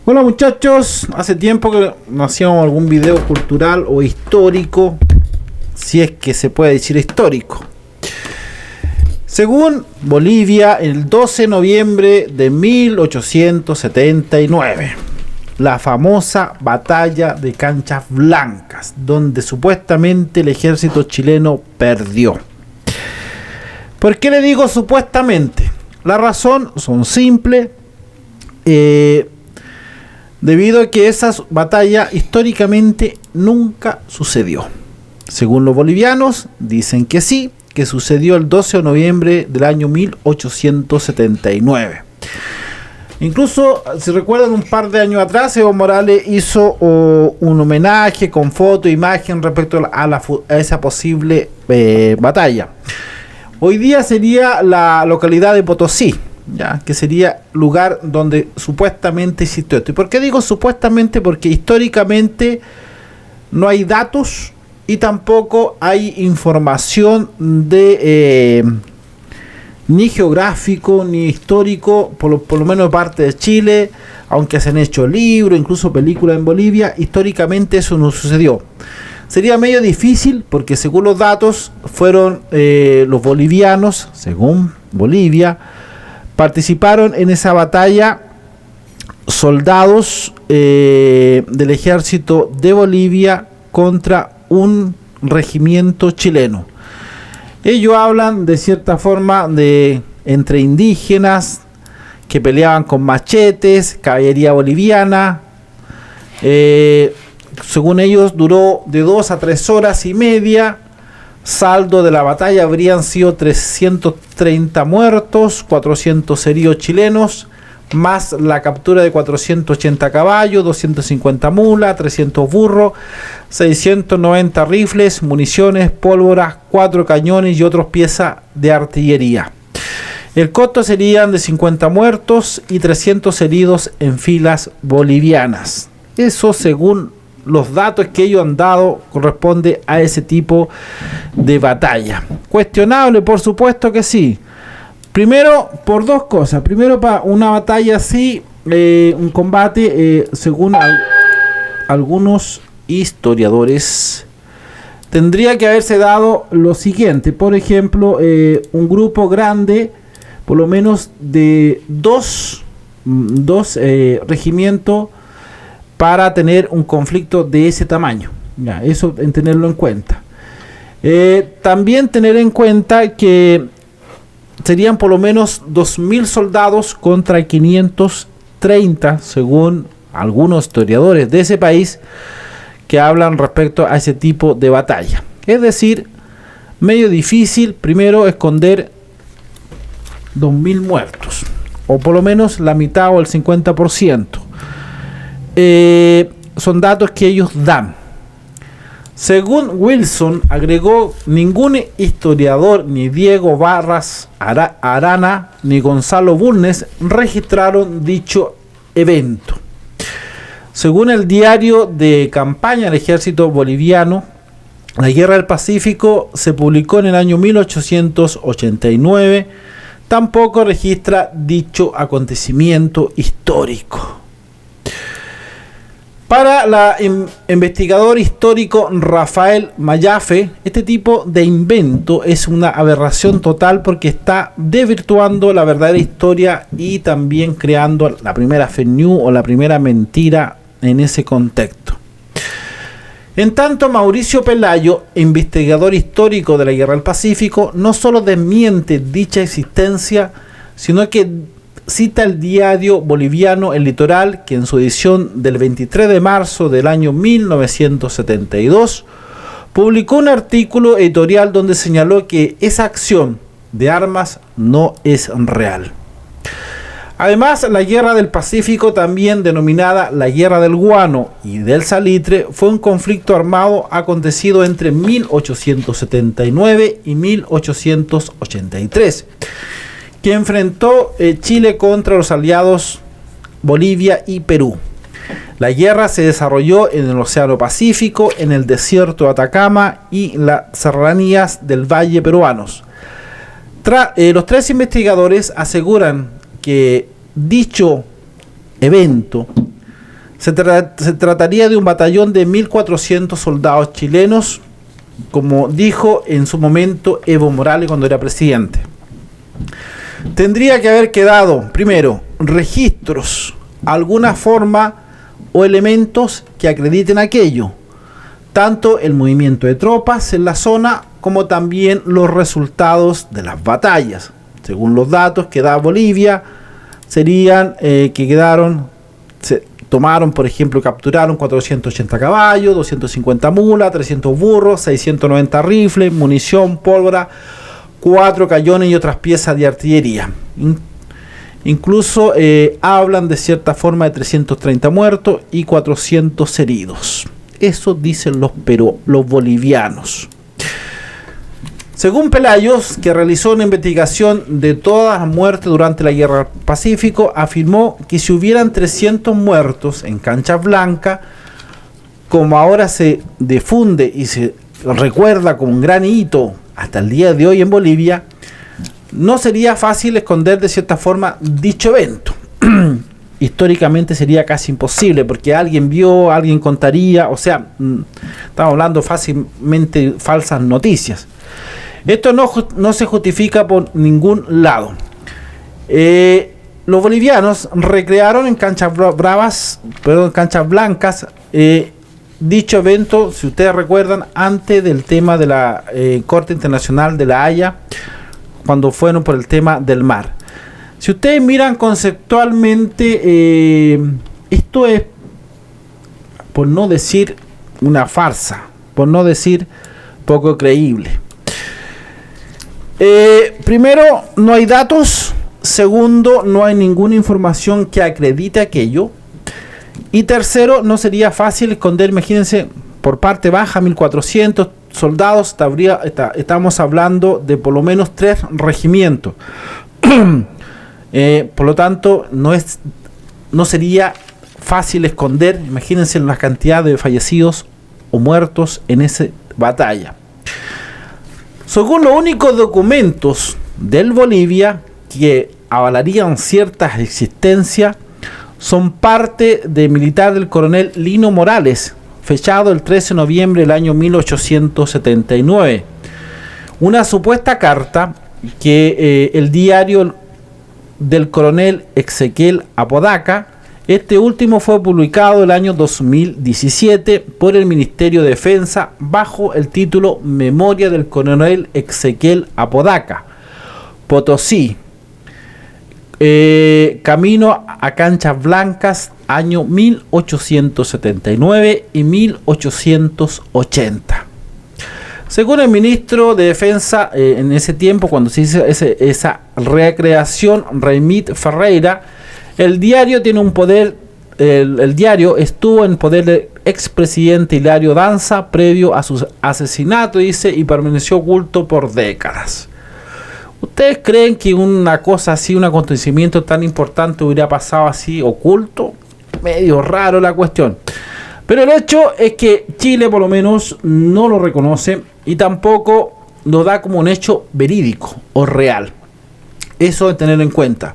Hola muchachos, hace tiempo que no hacíamos algún video cultural o histórico, si es que se puede decir histórico. Según Bolivia, el 12 de noviembre de 1879, la famosa batalla de Canchas Blancas, donde supuestamente el ejército chileno perdió. ¿Por qué le digo supuestamente? La razón son simple. Debido a que esa batalla históricamente nunca sucedió. Según los bolivianos, dicen que sí, que sucedió el 12 de noviembre del año 1879. Incluso, si recuerdan, un par de años atrás, Evo Morales hizo un homenaje con foto e imagen respecto a esa posible batalla. Hoy día sería la localidad de Potosí, ya, que sería lugar donde supuestamente existió esto. ¿Y por qué digo supuestamente? Porque históricamente no hay datos y tampoco hay información de ni geográfico ni histórico, por lo menos de parte de Chile, aunque se han hecho libros, incluso películas en Bolivia. Históricamente eso no sucedió. Sería medio difícil porque según los datos fueron los bolivianos, según Bolivia, participaron en esa batalla soldados del ejército de Bolivia contra un regimiento chileno. Ellos hablan de cierta forma de entre indígenas que peleaban con machetes, caballería boliviana. Según ellos duró de 2 a 3 horas y media. Saldo de la batalla habrían sido 330 muertos, 400 heridos chilenos, más la captura de 480 caballos, 250 mulas, 300 burros, 690 rifles, municiones, pólvora, 4 cañones y otras piezas de artillería. El costo serían de 50 muertos y 300 heridos en filas bolivianas. Eso según los datos que ellos han dado corresponde a ese tipo de batalla. Cuestionable, por supuesto que sí. Primero, por dos cosas. Primero, para una batalla así, un combate, según algunos historiadores, tendría que haberse dado lo siguiente. Por ejemplo, un grupo grande, por lo menos de dos regimientos, para tener un conflicto de ese tamaño. Ya, eso en tenerlo en cuenta. También tener en cuenta que serían por lo menos 2.000 soldados contra 530, según algunos historiadores de ese país, que hablan respecto a ese tipo de batalla. Es decir, medio difícil primero esconder 2.000 muertos, o por lo menos la mitad o el 50%. Son datos que ellos dan. Según Wilson, agregó, ningún historiador, ni Diego Barras Arana, ni Gonzalo Bulnes registraron dicho evento. Según el diario de campaña del ejército boliviano, la Guerra del Pacífico se publicó en el año 1889. Tampoco registra dicho acontecimiento histórico. Para el investigador histórico Rafael Mayafe, este tipo de invento es una aberración total porque está desvirtuando la verdadera historia y también creando la primera fake news o la primera mentira en ese contexto. En tanto, Mauricio Pelayo, investigador histórico de la Guerra del Pacífico, no solo desmiente dicha existencia, sino que cita el diario boliviano El Litoral, que en su edición del 23 de marzo del año 1972 publicó un artículo editorial donde señaló que esa acción de armas no es real. Además, la Guerra del Pacífico, también denominada la Guerra del Guano y del Salitre, fue un conflicto armado acontecido entre 1879 y 1883. Que enfrentó Chile contra los aliados Bolivia y Perú. La guerra se desarrolló en el Océano Pacífico, en el desierto de Atacama y las serranías del Valle peruanos. Los tres investigadores aseguran que dicho evento Se trataría de un batallón de 1.400 soldados chilenos, como dijo en su momento Evo Morales cuando era presidente. Tendría que haber quedado, primero, registros, alguna forma o elementos que acrediten aquello, tanto el movimiento de tropas en la zona como también los resultados de las batallas. Según los datos que da Bolivia, serían tomaron, por ejemplo, capturaron 480 caballos, 250 mulas, 300 burros, 690 rifles, munición, pólvora, 4 cañones y otras piezas de artillería. Incluso hablan de cierta forma de 330 muertos y 400 heridos. Eso dicen los bolivianos. Según Pelayos, que realizó una investigación de todas las muertes durante la Guerra del Pacífico, afirmó que si hubieran 300 muertos en Cancha Blanca, como ahora se difunde y se recuerda como un gran hito hasta el día de hoy en Bolivia, no sería fácil esconder de cierta forma dicho evento. Históricamente sería casi imposible, porque alguien vio, alguien contaría, o sea, estamos hablando fácilmente falsas noticias. Esto no se justifica por ningún lado. Los bolivianos recrearon en canchas blancas dicho evento, si ustedes recuerdan, antes del tema de la Corte Internacional de La Haya, cuando fueron por el tema del mar. Si ustedes miran conceptualmente, esto es, por no decir una farsa, por no decir poco creíble. Primero, no hay datos. Segundo, no hay ninguna información que acredite aquello. Y tercero, no sería fácil esconder, imagínense, por parte baja, 1.400 soldados, estamos hablando de por lo menos 3 regimientos. Por lo tanto, no sería fácil esconder, imagínense la cantidad de fallecidos o muertos en esa batalla. Según los únicos documentos del Bolivia que avalarían ciertas existencias, son parte de militar del coronel Lino Morales, fechado el 13 de noviembre del año 1879. Una supuesta carta que el diario del coronel Ezequiel Apodaca, este último fue publicado el año 2017 por el Ministerio de Defensa bajo el título Memoria del coronel Ezequiel Apodaca, Potosí, camino a Canchas Blancas, año 1879 y 1880. Según el ministro de Defensa, en ese tiempo, cuando se hizo esa recreación, Raimit Ferreira, el diario tiene un poder. El diario estuvo en poder del expresidente Hilario Danza previo a su asesinato, dice, y permaneció oculto por décadas. ¿Ustedes creen que una cosa así, un acontecimiento tan importante hubiera pasado así oculto? Medio raro la cuestión. Pero el hecho es que Chile por lo menos no lo reconoce y tampoco lo da como un hecho verídico o real. Eso es tenerlo en cuenta.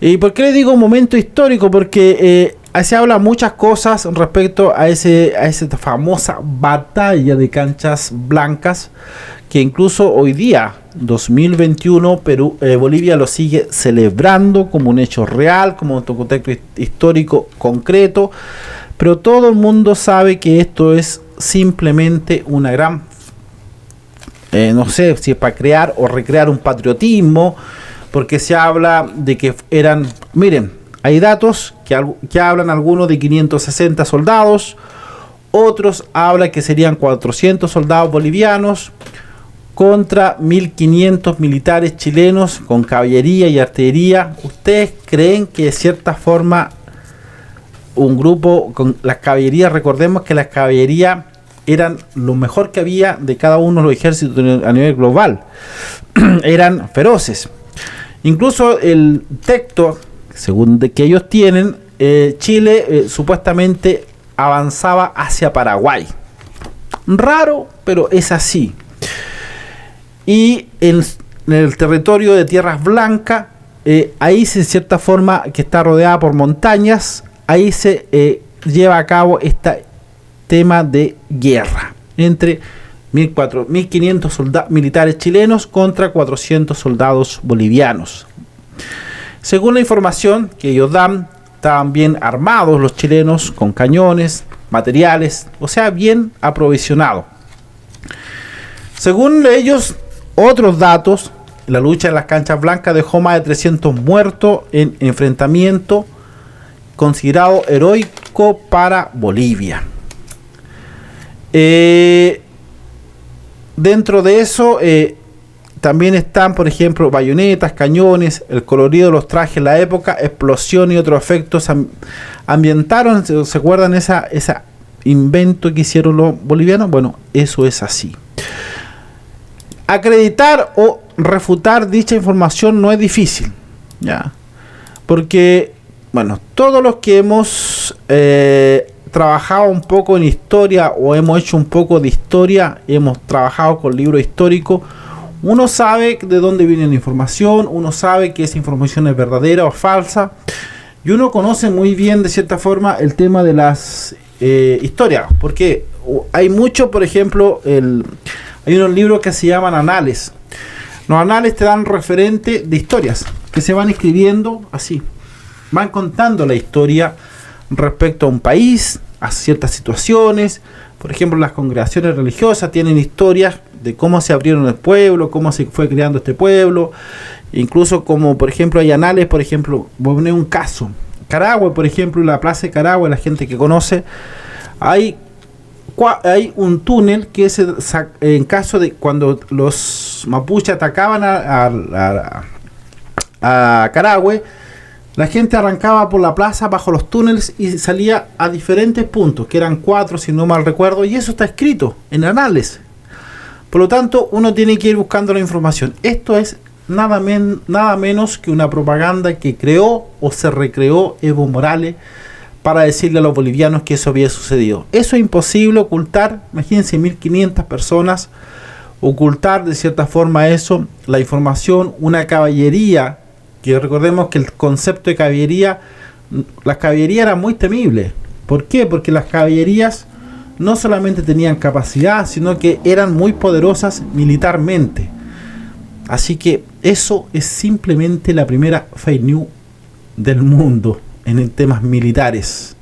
¿Y por qué le digo momento histórico? Porque se habla muchas cosas respecto a esa famosa batalla de Canchas Blancas, que incluso hoy día, 2021, Bolivia lo sigue celebrando como un hecho real, como un contexto histórico concreto, pero todo el mundo sabe que esto es simplemente una gran, no sé si es para crear o recrear un patriotismo, porque se habla de que eran, miren, hay datos que hablan algunos de 560 soldados, otros hablan que serían 400 soldados bolivianos contra 1.500 militares chilenos con caballería y artillería. ¿Ustedes creen que de cierta forma un grupo con las caballerías, recordemos que las caballerías eran lo mejor que había de cada uno de los ejércitos a nivel global, eran feroces? Incluso el texto, según que ellos tienen, Chile supuestamente avanzaba hacia Paraguay. Raro, pero es así. Y en el territorio de Tierras Blancas, ahí de cierta forma, que está rodeada por montañas, ahí se lleva a cabo este tema de guerra entre 1.500 militares chilenos contra 400 soldados bolivianos. Según la información que ellos dan, estaban bien armados los chilenos con cañones, materiales, o sea, bien aprovisionados. Según ellos, otros datos, la lucha en las canchas blancas dejó más de 300 muertos en enfrentamiento considerado heroico para Bolivia. Dentro de eso también están, por ejemplo, bayonetas, cañones, el colorido de los trajes en la época, explosión y otros efectos ambientaron. ¿Se acuerdan ese invento que hicieron los bolivianos? Bueno, eso es así. Acreditar o refutar dicha información no es difícil, ¿ya? Porque, bueno, todos los que hemos trabajado un poco en historia o hemos hecho un poco de historia, hemos trabajado con libros históricos, uno sabe de dónde viene la información, uno sabe que esa información es verdadera o falsa, y uno conoce muy bien, de cierta forma, el tema de las historias, porque hay mucho, por ejemplo, hay unos libros que se llaman anales. Los anales te dan referente de historias que se van escribiendo así, van contando la historia respecto a un país, a ciertas situaciones. Por ejemplo, las congregaciones religiosas tienen historias de cómo se abrieron el pueblo, cómo se fue creando este pueblo, incluso como, por ejemplo, hay anales. Por ejemplo, voy a poner un caso, Carahue, por ejemplo, la plaza de Carahue, la gente que conoce, hay un túnel que es en caso de cuando los mapuches atacaban a Carahue, la gente arrancaba por la plaza bajo los túneles y salía a diferentes puntos, que eran 4 si no mal recuerdo, y eso está escrito en anales. Por lo tanto, uno tiene que ir buscando la información. Esto es nada menos que una propaganda que creó o se recreó Evo Morales para decirle a los bolivianos que eso había sucedido. Eso es imposible ocultar. Imagínense, 1.500 personas, ocultar de cierta forma eso, la información, una caballería, que recordemos que el concepto de caballería, las caballerías eran muy temibles. ¿Por qué? Porque las caballerías no solamente tenían capacidad, sino que eran muy poderosas militarmente. Así que eso es simplemente la primera fake news del mundo en temas militares.